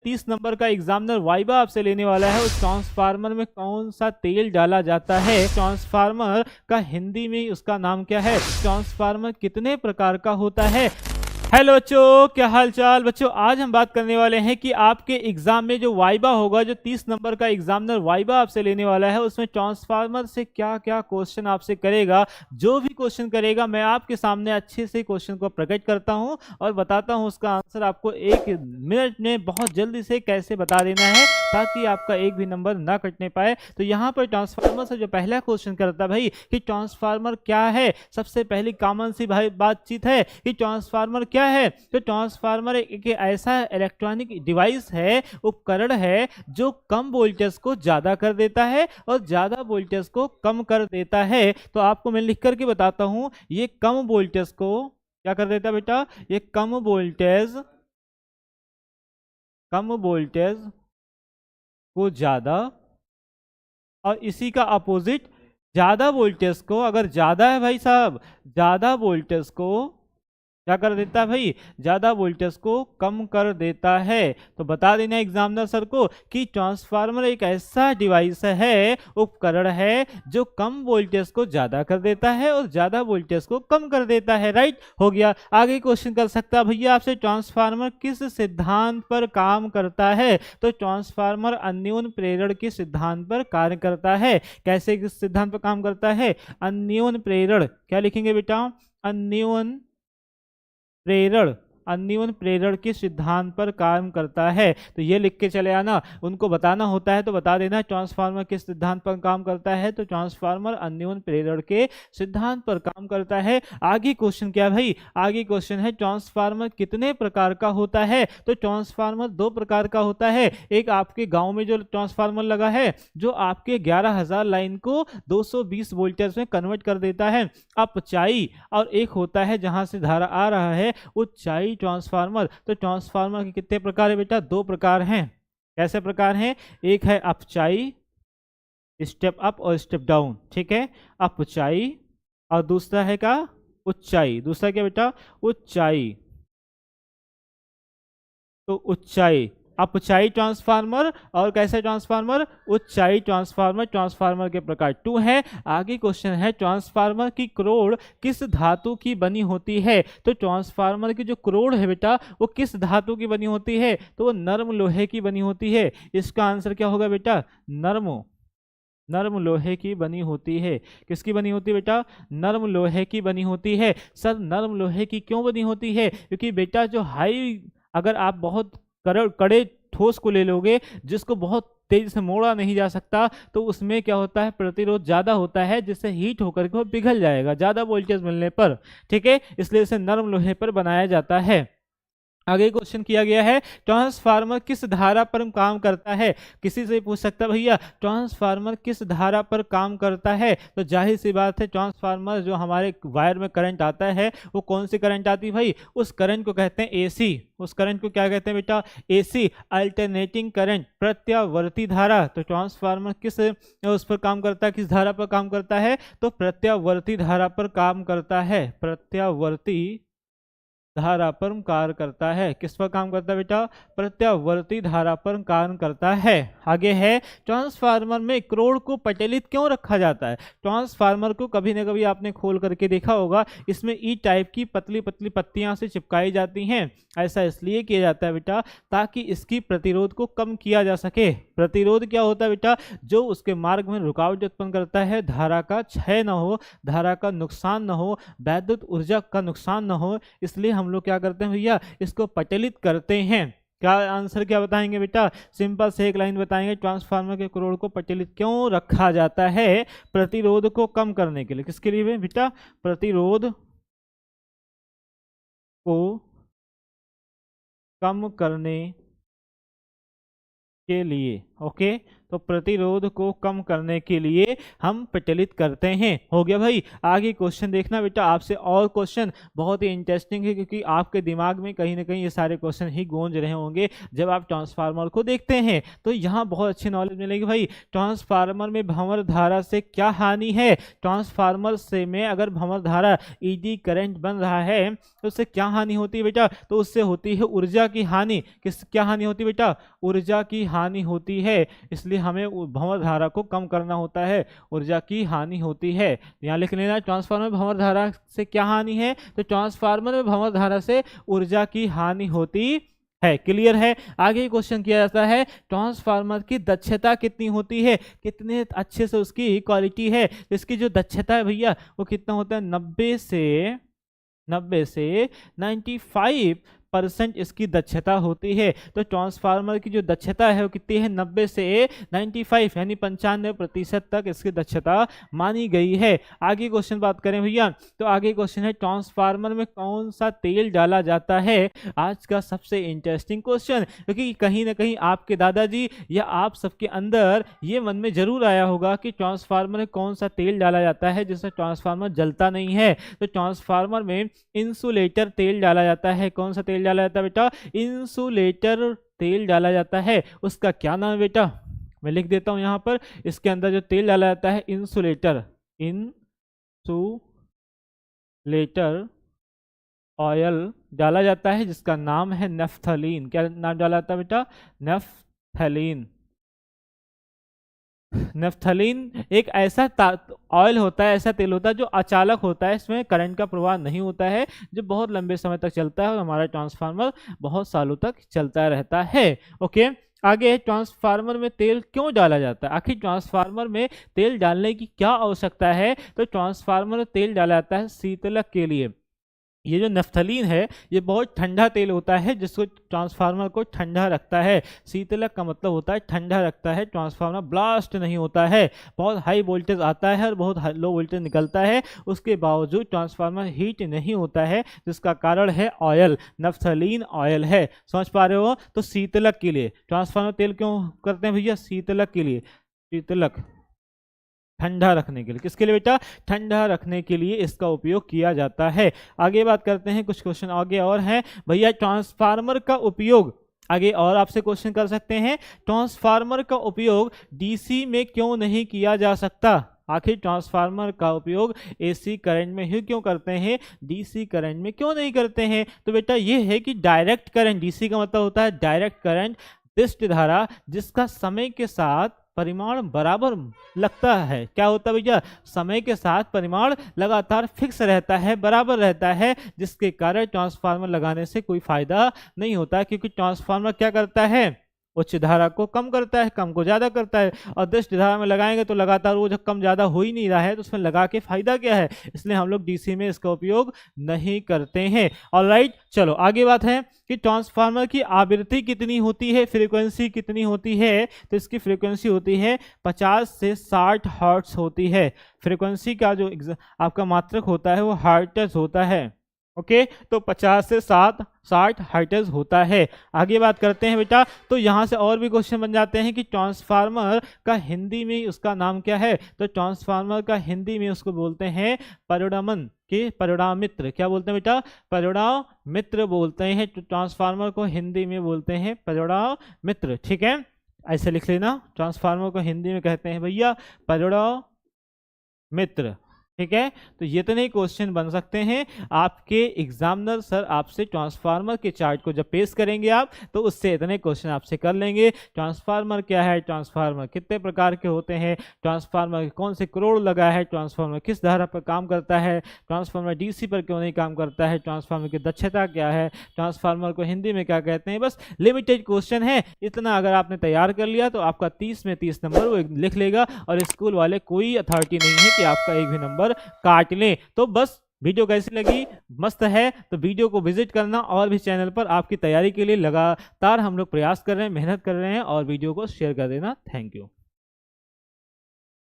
30 number का examiner viva आपसे लेने वाला है, उस ट्रांसफार्मर में कौन सा तेल डाला जाता है? ट्रांसफार्मर का हिंदी में उसका नाम क्या है? ट्रांसफार्मर कितने प्रकार का होता है? हेलो बच्चों, क्या हाल चाल? बच्चों आज हम बात करने वाले हैं कि आपके एग्जाम में जो वाइवा होगा, जो 30 नंबर का एग्जामिनर वाइवा आपसे लेने वाला है, उसमें ट्रांसफार्मर से क्या क्या क्वेश्चन आपसे करेगा। जो भी क्वेश्चन करेगा मैं आपके सामने अच्छे से क्वेश्चन को प्रकट करता हूं और बताता हूं उसका आंसर आपको 1 मिनट में बहुत जल्दी से कैसे बता देना है, ताकि आपका एक भी नंबर ना कटने पाए। तो यहाँ पर ट्रांसफार्मर से जो पहला क्वेश्चन करता है भाई कि ट्रांसफार्मर क्या है, सबसे पहली कॉमन सी भाई बातचीत है कि ट्रांसफार्मर क्या है। तो ट्रांसफार्मर एक ऐसा इलेक्ट्रॉनिक डिवाइस है, उपकरण है, जो कम वोल्टेज को ज्यादा कर देता है और ज्यादा वोल्टेज को कम कर देता है। तो आपको मैं लिख करके बताता हूं, ये कम वोल्टेज को क्या कर देता है बेटा? ये कम वोल्टेज को ज्यादा, और इसी का अपोजिट ज्यादा वोल्टेज को, अगर ज्यादा है भाई साहब, ज्यादा वोल्टेज को क्या कर देता है भाई? ज्यादा वोल्टेज को कम कर देता है। तो बता देना एग्जामिनर सर को कि ट्रांसफार्मर एक ऐसा डिवाइस है, उपकरण है, जो कम वोल्टेज को ज्यादा कर देता है और ज्यादा वोल्टेज को कम कर देता है। राइट, हो गया। आगे क्वेश्चन कर सकता है भैया आपसे, ट्रांसफार्मर किस सिद्धांत पर काम करता है? तो ट्रांसफार्मर अन्योन प्रेरण के सिद्धांत पर कार्य करता है। कैसे किस सिद्धांत पर काम करता है? अन्योन प्रेरण। क्या लिखेंगे बेटा? अन्योन प्रेरण। अन्योन प्रेरण के सिद्धांत पर काम करता है। तो ये लिख के चले आना, उनको बताना होता है तो बता देना ट्रांसफार्मर किस सिद्धांत पर काम करता है। तो ट्रांसफार्मर अन्योन प्रेरण के सिद्धांत पर काम करता है। आगे क्वेश्चन क्या भाई? आगे क्वेश्चन है ट्रांसफार्मर कितने प्रकार का होता है? तो ट्रांसफार्मर 2 प्रकार का होता है। एक आपके गांव में जो ट्रांसफार्मर लगा है, जो आपके 11,000 लाइन को 220 वोल्टेज में कन्वर्ट कर देता है, अपचाई। और एक होता है जहां से धारा आ रहा है, उच्चाई ट्रांसफार्मर। तो ट्रांसफार्मर के कितने प्रकार है बेटा? 2 प्रकार हैं। कैसे प्रकार हैं? एक है अपचाई, स्टेप अप और स्टेप डाउन, ठीक है, अपचाई। और दूसरा है का उच्चाई। दूसरा क्या बेटा? उच्चाई। तो उच्चाई, अपचाई ट्रांसफार्मर और कैसे ट्रांसफार्मर? उच्चाई ट्रांसफार्मर। ट्रांसफार्मर के प्रकार 2 है। आगे क्वेश्चन है ट्रांसफार्मर की करोड़ किस धातु की बनी होती है? तो ट्रांसफार्मर की जो करोड़ है बेटा, वो किस धातु की बनी होती है? तो वो नर्म लोहे की बनी होती है। इसका आंसर क्या होगा बेटा? नर्म लोहे की बनी होती है। किसकी बनी होती है बेटा? नर्म लोहे की बनी होती है। सर नर्म लोहे की क्यों बनी होती है? क्योंकि बेटा जो हाई, अगर आप बहुत कड़े ठोस को ले लोगे, जिसको बहुत तेजी से मोड़ा नहीं जा सकता, तो उसमें क्या होता है? प्रतिरोध ज्यादा होता है, जिससे हीट होकर के वो पिघल जाएगा ज्यादा वोल्टेज मिलने पर। ठीक है, इसलिए इसे नर्म लोहे पर बनाया जाता है। आगे क्वेश्चन किया गया है ट्रांसफार्मर किस धारा पर काम करता है? किसी से पूछ सकता है भैया ट्रांसफार्मर किस धारा पर काम करता है? तो जाहिर सी बात है, ट्रांसफार्मर जो हमारे वायर में करंट आता है, वो कौन सी करंट आती है भाई? उस करंट को कहते हैं एसी। उस करंट को क्या कहते हैं बेटा? एसी, अल्टरनेटिंग करंट, प्रत्यावर्ती धारा। तो ट्रांसफार्मर किस उस पर काम करता है, किस धारा पर काम करता है? तो प्रत्यावर्ती धारा पर काम करता है। प्रत्यावर्ती धारा पर कार्य करता है। किस पर काम करता है बेटा? प्रत्यावर्ती धारा पर कार्य करता है। आगे है ट्रांसफार्मर में करोड़ को पटेलित क्यों रखा जाता है? ट्रांसफार्मर को कभी न कभी आपने खोल करके देखा होगा, इसमें ई टाइप की पतली पतली पत्तियां से चिपकाई जाती हैं। ऐसा इसलिए किया जाता है बेटा, ताकि इसकी प्रतिरोध को कम किया जा सके। प्रतिरोध क्या होता है बेटा? जो उसके मार्ग में रुकावट उत्पन्न करता है, धारा का क्षय न हो, धारा का नुकसान न हो, वैद्युत ऊर्जा का नुकसान न हो, इसलिए हम लोग क्या करते हैं भैया? इसको पटेलित करते हैं। क्या आंसर क्या बताएंगे बेटा? सिंपल से एक लाइन बताएंगे, ट्रांसफार्मर के करोड़ को पटेलित क्यों रखा जाता है? प्रतिरोध को कम करने के लिए। किसके लिए बेटा? प्रतिरोध को कम करने के लिए। ओके, तो प्रतिरोध को कम करने के लिए हम प्रचलित करते हैं। हो गया भाई। आगे क्वेश्चन देखना बेटा, आपसे और क्वेश्चन बहुत ही इंटरेस्टिंग है, क्योंकि आपके दिमाग में कहीं ना कहीं ये सारे क्वेश्चन ही गूंज रहे होंगे जब आप ट्रांसफार्मर को देखते हैं। तो यहाँ बहुत अच्छी नॉलेज मिलेगी भाई। ट्रांसफार्मर में भंवर धारा से क्या हानि है? ट्रांसफार्मर से में अगर भंवर धारा ईडी करंट बन रहा है तो उससे क्या हानि होती है बेटा? तो उससे होती है ऊर्जा की हानि। क्या हानि होती है बेटा? ऊर्जा की हानि होती है। इसलिए हमें भंवर धारा को कम करना होता है, ऊर्जा की हानि होती है। यहाँ लिख लेना, ट्रांसफार्मर में भंवर धारा से क्या हानि है? तो ट्रांसफार्मर में भंवर धारा से ऊर्जा की हानि होती है। क्लियर है। आगे क्वेश्चन किया जाता है, ट्रांसफार्मर की दक्षता कितनी होती है? कितने अच्छे से उसकी क्वालिटी है? इसकी जो दक्षता है भैया वो कितना होता है? 90 से 95% इसकी दक्षता होती है। तो ट्रांसफार्मर की जो दक्षता है वो कितनी है? 90 से 95 यानी 95% तक इसकी दक्षता मानी गई है। आगे क्वेश्चन बात करें भैया, तो आगे क्वेश्चन है, ट्रांसफार्मर में कौन सा तेल डाला जाता है? आज का सबसे इंटरेस्टिंग क्वेश्चन, क्योंकि कहीं ना कहीं आपके दादाजी या आप सबके अंदर ये मन में जरूर आया होगा कि ट्रांसफार्मर में कौन सा तेल डाला जाता है जिससे ट्रांसफार्मर जलता नहीं है। तो ट्रांसफार्मर में इंसुलेटर तेल डाला जाता है। कौन सा तेल डाला जाता है बेटा? इंसुलेटर तेल डाला जाता है। उसका क्या नाम है बेटा? मैं लिख देता हूं यहां पर। इसके अंदर जो तेल डाला जाता है इंसुलेटर ऑयल डाला जाता है, जिसका नाम है नेफ्थलीन। क्या नाम डाला जाता है बेटा? नेफ्थलीन एक ऐसा ऑयल होता है, ऐसा तेल होता है जो अचालक होता है, इसमें करंट का प्रवाह नहीं होता है, जो बहुत लंबे समय तक चलता है और हमारा ट्रांसफार्मर बहुत सालों तक चलता रहता है। ओके, आगे ट्रांसफार्मर में तेल क्यों डाला जाता है? आखिर ट्रांसफार्मर में तेल डालने की क्या आवश्यकता है? तो ट्रांसफार्मर में तेल डाला जाता है शीतलक के लिए। ये जो नेफ्थलीन है ये बहुत ठंडा तेल होता है, जिसको ट्रांसफार्मर को ठंडा रखता है। शीतलक का मतलब होता है ठंडा रखता है, ट्रांसफार्मर ब्लास्ट नहीं होता है। बहुत हाई वोल्टेज आता है और बहुत लो वोल्टेज निकलता है, उसके बावजूद ट्रांसफार्मर हीट नहीं होता है, जिसका कारण है ऑयल, नेफ्थलीन ऑयल है। समझ पा रहे हो? तो शीतलक के लिए ट्रांसफार्मर तेल क्यों करते हैं भैया? शीतलक के लिए। शीतलक ठंडा रखने के लिए। किसके लिए बेटा? ठंडा रखने के लिए इसका उपयोग किया जाता है। आगे बात करते हैं, कुछ क्वेश्चन आगे और हैं भैया। ट्रांसफार्मर का उपयोग, आगे और आपसे क्वेश्चन कर सकते हैं, ट्रांसफार्मर का उपयोग डीसी में क्यों नहीं किया जा सकता? आखिर ट्रांसफार्मर का उपयोग एसी करंट में ही क्यों करते हैं, डीसी करंट में क्यों नहीं करते हैं? तो बेटा ये है कि डायरेक्ट करंट, डीसी का मतलब होता है डायरेक्ट करंट, दिष्ट धारा, जिसका समय के साथ परिमाण बराबर लगता है। क्या होता है भैया? समय के साथ परिमाण लगातार फिक्स रहता है, बराबर रहता है, जिसके कारण ट्रांसफार्मर लगाने से कोई फायदा नहीं होता, क्योंकि ट्रांसफार्मर क्या करता है? उच्च धारा को कम करता है, कम को ज्यादा करता है। और दिष्ट धारा में लगाएंगे तो लगातार वो जब कम ज्यादा हो ही नहीं रहा है, तो उसमें लगा के फायदा क्या है? इसलिए हम लोग डीसी में इसका उपयोग नहीं करते हैं। ऑलराइट, चलो आगे बात है कि ट्रांसफार्मर की आवृत्ति कितनी होती है, फ्रीक्वेंसी कितनी होती है? तो इसकी फ्रीक्वेंसी होती है 50 से 60 हर्ट्ज होती है। फ्रीक्वेंसी का जो आपका मात्रक होता है वो हर्ट्ज होता है। ओके, तो 50 से 60 हर्ट्ज होता है। आगे बात करते हैं बेटा, तो यहाँ से और भी क्वेश्चन बन जाते हैं कि ट्रांसफार्मर का हिंदी में उसका नाम क्या है? तो ट्रांसफार्मर का हिंदी में उसको बोलते हैं परिणामन के परिणामित्र। क्या बोलते हैं बेटा? परिणामित्र बोलते हैं। तो ट्रांसफार्मर को हिंदी में बोलते हैं परिणामित्र। ठीक है, ऐसे लिख लेना, ट्रांसफार्मर को हिंदी में कहते हैं भैया परिणामित्र। ठीक है, तो ये तो नहीं क्वेश्चन बन सकते हैं आपके एग्जामिनर सर आपसे ट्रांसफार्मर के चार्ट को जब पेश करेंगे आप, तो उससे इतने क्वेश्चन आपसे कर लेंगे। ट्रांसफार्मर क्या है, ट्रांसफार्मर कितने प्रकार के होते हैं, ट्रांसफार्मर कौन से करोड़ लगा है, ट्रांसफार्मर किस धारा पर काम करता है, ट्रांसफार्मर डीसी पर क्यों नहीं काम करता है, ट्रांसफार्मर की दक्षता क्या है, ट्रांसफार्मर को हिंदी में क्या कहते हैं। बस लिमिटेड क्वेश्चन है, इतना अगर आपने तैयार कर लिया तो आपका 30 में 30 नंबर वो लिख लेगा, और स्कूल वाले कोई अथॉरिटी नहीं है कि आपका एक भी नंबर काट लें। तो बस वीडियो कैसी लगी? मस्त है तो वीडियो को विजिट करना, और भी चैनल पर आपकी तैयारी के लिए लगातार हम लोग प्रयास कर रहे हैं, मेहनत कर रहे हैं, और वीडियो को शेयर कर देना। Thank you.